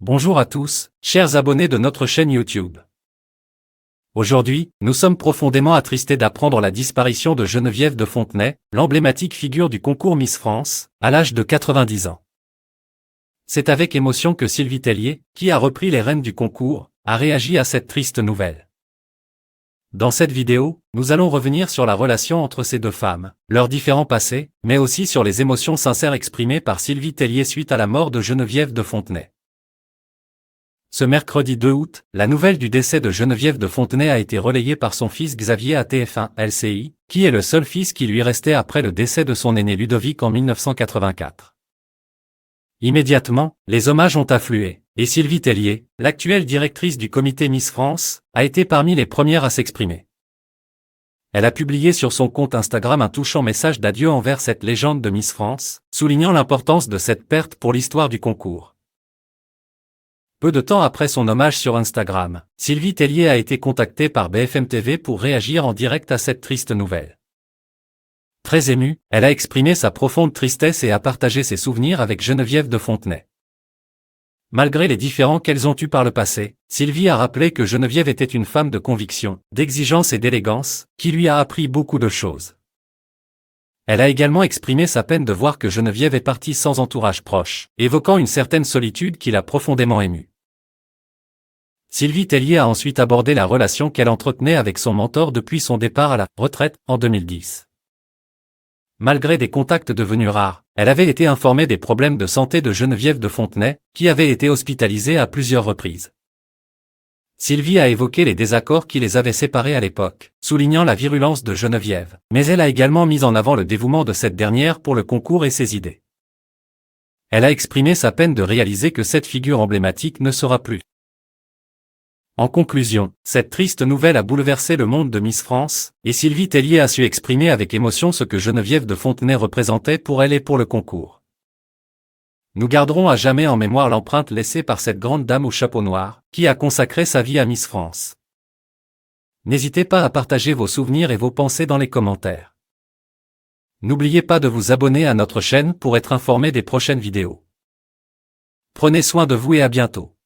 Bonjour à tous, chers abonnés de notre chaîne YouTube. Aujourd'hui, nous sommes profondément attristés d'apprendre la disparition de Geneviève de Fontenay, l'emblématique figure du concours Miss France, à l'âge de 90 ans. C'est avec émotion que Sylvie Tellier, qui a repris les rênes du concours, a réagi à cette triste nouvelle. Dans cette vidéo, nous allons revenir sur la relation entre ces deux femmes, leurs différents passés, mais aussi sur les émotions sincères exprimées par Sylvie Tellier suite à la mort de Geneviève de Fontenay. Ce mercredi 2 août, la nouvelle du décès de Geneviève de Fontenay a été relayée par son fils Xavier à TF1 LCI, qui est le seul fils qui lui restait après le décès de son aîné Ludovic en 1984. Immédiatement, les hommages ont afflué, et Sylvie Tellier, l'actuelle directrice du comité Miss France, a été parmi les premières à s'exprimer. Elle a publié sur son compte Instagram un touchant message d'adieu envers cette légende de Miss France, soulignant l'importance de cette perte pour l'histoire du concours. Peu de temps après son hommage sur Instagram, Sylvie Tellier a été contactée par BFM TV pour réagir en direct à cette triste nouvelle. Très émue, elle a exprimé sa profonde tristesse et a partagé ses souvenirs avec Geneviève de Fontenay. Malgré les différends qu'elles ont eus par le passé, Sylvie a rappelé que Geneviève était une femme de conviction, d'exigence et d'élégance, qui lui a appris beaucoup de choses. Elle a également exprimé sa peine de voir que Geneviève est partie sans entourage proche, évoquant une certaine solitude qui l'a profondément émue. Sylvie Tellier a ensuite abordé la relation qu'elle entretenait avec son mentor depuis son départ à la retraite en 2010. Malgré des contacts devenus rares, elle avait été informée des problèmes de santé de Geneviève de Fontenay, qui avait été hospitalisée à plusieurs reprises. Sylvie a évoqué les désaccords qui les avaient séparés à l'époque, soulignant la virulence de Geneviève, mais elle a également mis en avant le dévouement de cette dernière pour le concours et ses idées. Elle a exprimé sa peine de réaliser que cette figure emblématique ne sera plus. En conclusion, cette triste nouvelle a bouleversé le monde de Miss France, et Sylvie Tellier a su exprimer avec émotion ce que Geneviève de Fontenay représentait pour elle et pour le concours. Nous garderons à jamais en mémoire l'empreinte laissée par cette grande dame au chapeau noir, qui a consacré sa vie à Miss France. N'hésitez pas à partager vos souvenirs et vos pensées dans les commentaires. N'oubliez pas de vous abonner à notre chaîne pour être informé des prochaines vidéos. Prenez soin de vous et à bientôt.